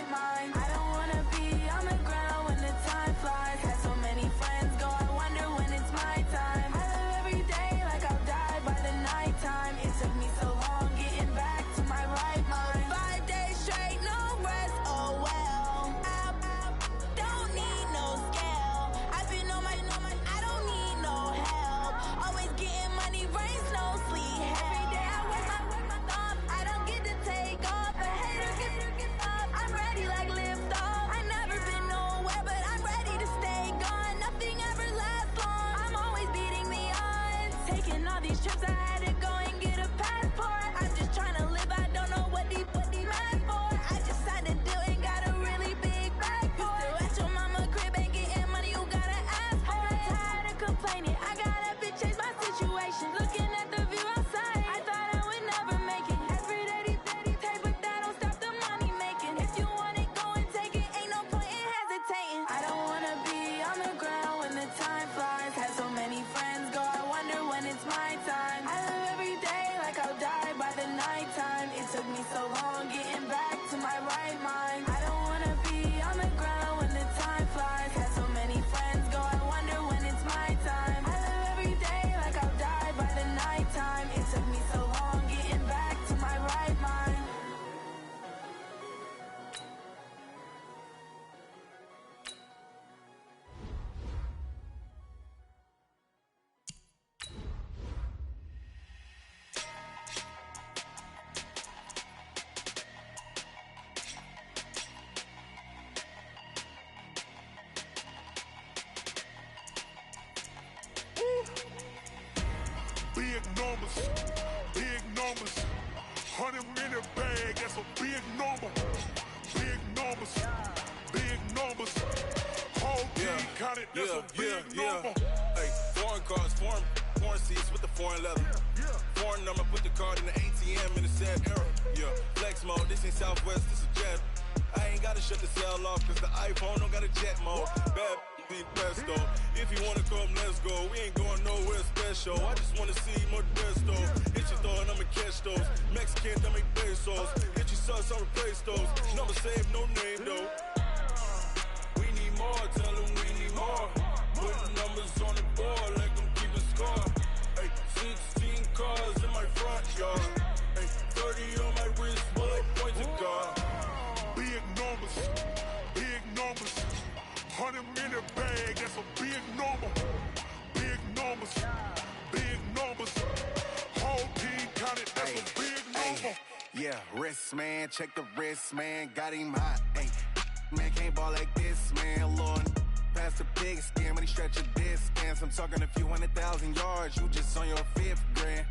right mind. I don't wanna be on the ground when the time flies. Had so many friends go, I wonder when it's my time. I live every day like I'll die by the nighttime. It took me so long getting back to my right mind. 5 days straight, no rest, oh well. I don't need no scale. I've been on my, I don't need no help. Always getting money, rains, no sleep. Every day I work my thumb. I don't get to take off. A hater get up. I'm ready like lift off. I never been nowhere, but I'm ready to stay gone. Nothing ever lasts long. I'm always beating the odds. Taking all these trips, I had to go and get a passport. I'm just trying to live, I don't know what these mad for. I just had to do it, got a really big bag for it. Still at your mama crib, ain't getting money, you gotta ask for it. Tired of complaining, I got up and changed my situation. Looking at the view outside, I thought I would never make it. Every day they take, but that don't stop the money making. If you want it, go and take it, ain't no point in hesitating. I don't wanna be on the ground when the time flies. Had so many friends go, I wonder when it's my time. I live every day like I'll die by the nighttime. It took me so long getting back to my right mind. I don't wanna be on the ground when the time flies. Had so many friends go, I wonder when it's my time. I live every day like I'll die by the nighttime. It took me so long getting back to my right mind. Big numbers, big numbers. 100 in the bag, that's a big number. Big numbers, big numbers. Whole team counted, that's a big number. Hey, foreign cars, foreign seats with the foreign leather. Foreign number, put the card in the ATM in the sad era. Yeah, flex mode, this ain't Southwest, this is Jet. I ain't gotta shut the cell off, cause the iPhone don't got a jet mode. Bad be pesto. If you wanna come, let's go. We ain't going nowhere special. I just wanna see more pesto. Hit your throw and I'ma catch those. Mexican, dummy pesos. Hit your sauce, I'll replace those. Number save, no name though. We need more, tell them we need more. Putting numbers on the board, like them keeping score. Hey, 16 cars in my front yard. Hey, 30 on my wrist, bullet point to God. Big numbers, big numbers. 100 in the bag, that's a big number. Big numbers, big numbers. Whole team counted, that's a big number. Yeah, wrist man, check the wrist man, got him hot. Ay, man can't ball like this, man. Lord, past the big skin, but he stretch a distance. I'm talking a few 100,000 yards, you just on your 5th grand.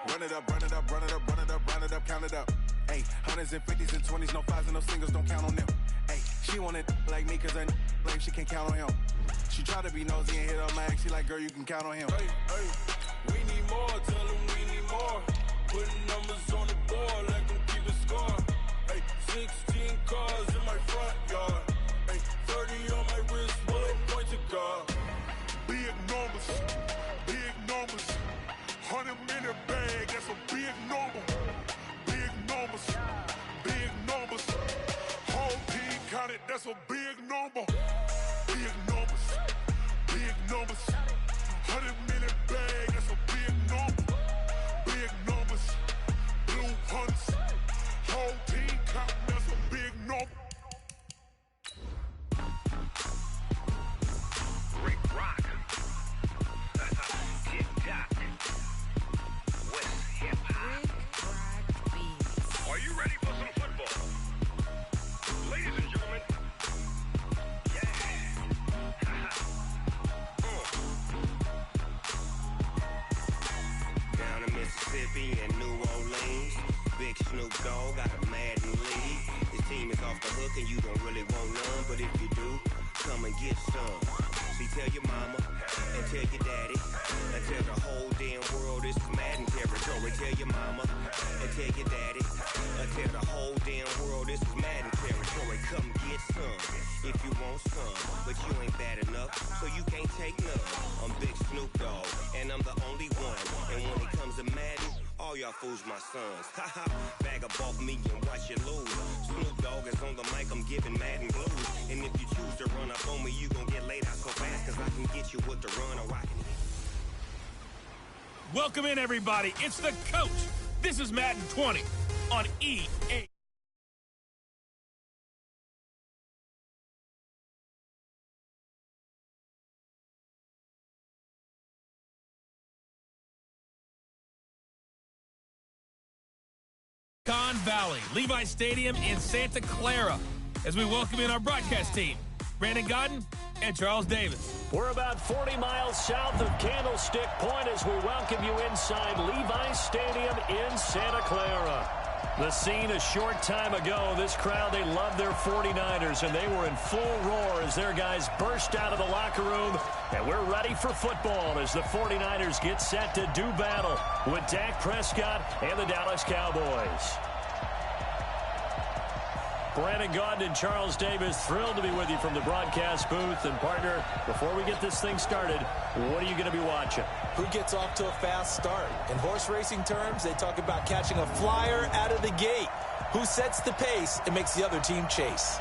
Run it up, run it up, run it up, run it up, run it up, count it up. Ayy, 100s and 50s and 20s, no 5s and no singles, don't count on them. Ayy, she want it like me, cause her like she can count on him. She try to be nosy and hit her max, she like, girl, you can count on him. Hey, hey, we need more, tell them we need more. Putting numbers on the board, like them keeping score. Hey, 16 cars in my front yard. Hey, 30 on my wrist, bullet point to God. Big numbers, big numbers. 100 in the bag, that's a big number. Big numbers, big numbers. Whole team counted, that's a big number. Big numbers, big numbers. 100 in the bag, that's a big number. Big numbers, blue hunts. Whole team counting, that's a big number. Rick Rock. TikTok. West Hip Hop. Are you ready for some football? Ladies and gentlemen. Yeah. Down in Mississippi and New Orleans, Big Snoop Dogg got a Madden league. His team is off the hook and you don't really want none, but if you do, come and get some. See, tell your mama and tell your daddy and tell the whole damn world this is Madden territory. Tell your mama and tell your daddy and tell the whole damn world this is Madden territory. Come get some if you want some, but you ain't bad enough, so you can't take none. I'm Big Snoop Dogg and I'm the only one. And when it comes to Madden, all y'all fools my sons. Haha, bag up off me and watch you lose. Snoop Dogg is on I'm giving Madden blues. And if you choose to run up on me, you gon' get laid out so fast, cause I can get you with the run or I can... Welcome in, everybody. It's the coach. This is Madden 20 on EA. Valley, Levi Stadium in Santa Clara, as we welcome in our broadcast team, Brandon Godden and Charles Davis. We're about 40 miles south of Candlestick Point as we welcome you inside Levi Stadium in Santa Clara. The scene a short time ago, this crowd, they love their 49ers, and they were in full roar as their guys burst out of the locker room. And we're ready for football as the 49ers get set to do battle with Dak Prescott and the Dallas Cowboys. Brandon Gaudin and Charles Davis, thrilled to be with you from the broadcast booth. And, partner, before we get this thing started, what are you going to be watching? Who gets off to a fast start? In horse racing terms, they talk about catching a flyer out of the gate. Who sets the pace and makes the other team chase?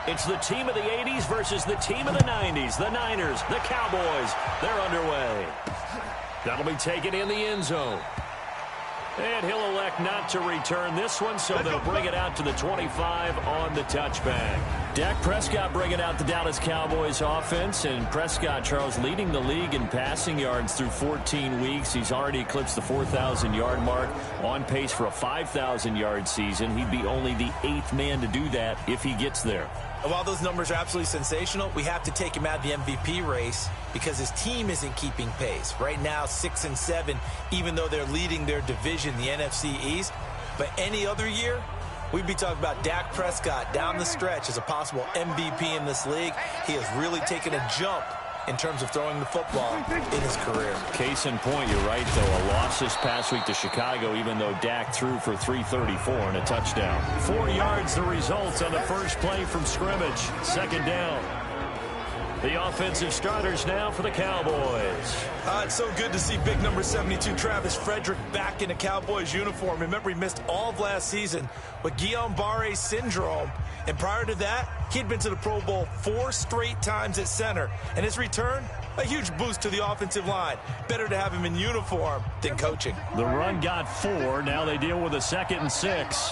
It's the team of the 80s versus the team of the 90s. The Niners, the Cowboys, they're underway. That'll be taken in the end zone. And he'll elect not to return this one, so they'll bring it out to the 25 on the touchback. Dak Prescott bringing out the Dallas Cowboys offense, and Prescott, Charles, leading the league in passing yards through 14 weeks. He's already eclipsed the 4,000-yard mark, on pace for a 5,000-yard season. He'd be only the 8th man to do that if he gets there. And while those numbers are absolutely sensational, we have to take him out of the MVP race because his team isn't keeping pace. Right now, 6-7, even though they're leading their division, the NFC East. But any other year, we'd be talking about Dak Prescott down the stretch as a possible MVP in this league. He has really taken a jump in terms of throwing the football in his career. Case in point, you're right, though. A loss this past week to Chicago, even though Dak threw for 334 and a touchdown. 4 yards the results on the first play from scrimmage. Second down. The offensive starters now for the Cowboys. It's so good to see big number 72, Travis Frederick, back in a Cowboys uniform. Remember, he missed all of last season with Guillain-Barré syndrome. And prior to that, he'd been to the Pro Bowl 4 straight times at center. And his return, a huge boost to the offensive line. Better to have him in uniform than coaching. The run got 4. Now they deal with a 2nd and 6.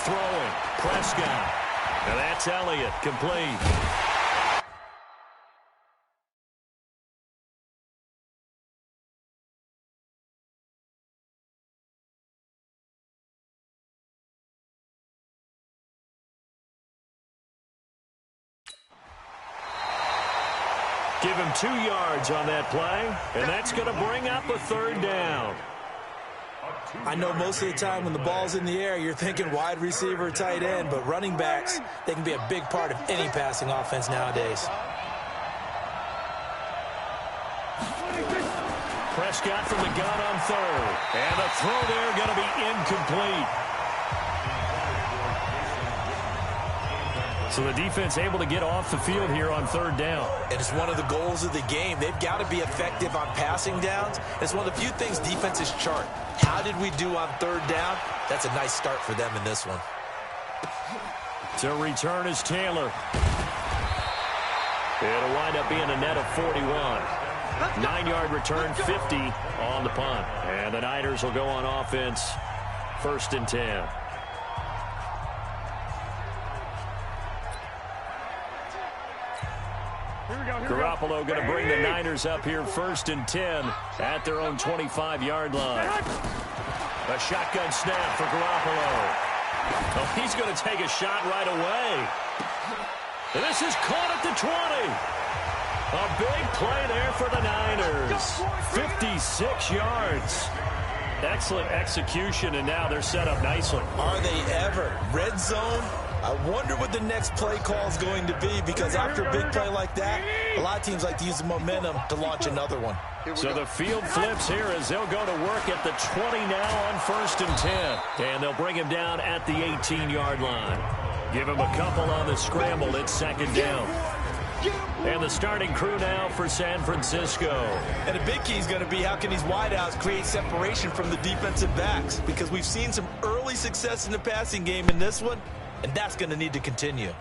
Throwing. Prescott. And that's Elliott, complete. Give him 2 yards on that play, and that's going to bring up a 3rd down. I know most of the time when the ball's in the air, you're thinking wide receiver, tight end, but running backs, they can be a big part of any passing offense nowadays. Prescott from the gun on 3rd, and the throw there going to be incomplete. So the defense able to get off the field here on 3rd down. And it's one of the goals of the game. They've got to be effective on passing downs. It's one of the few things defenses chart. How did we do on 3rd down? That's a nice start for them in this one. To return is Taylor. It'll wind up being a net of 41. 9-yard return, 50 on the punt. And the Niners will go on offense, 1st and 10. Garoppolo going to bring the Niners up here 1st and 10 at their own 25-yard line. A shotgun snap for Garoppolo. Oh, he's going to take a shot right away. And this is caught at the 20. A big play there for the Niners. 56 yards. Excellent execution, and now they're set up nicely. Are they ever? Red zone, I wonder what the next play call is going to be, because after a big play like that, a lot of teams like to use the momentum to launch another one. So the field flips here as they'll go to work at the 20 now on 1st and 10. And they'll bring him down at the 18-yard line. Give him a couple on the scramble. It's 2nd down. And the starting crew now for San Francisco. And a big key is going to be how can these wideouts create separation from the defensive backs, because we've seen some early success in the passing game in this one, and that's going to need to continue.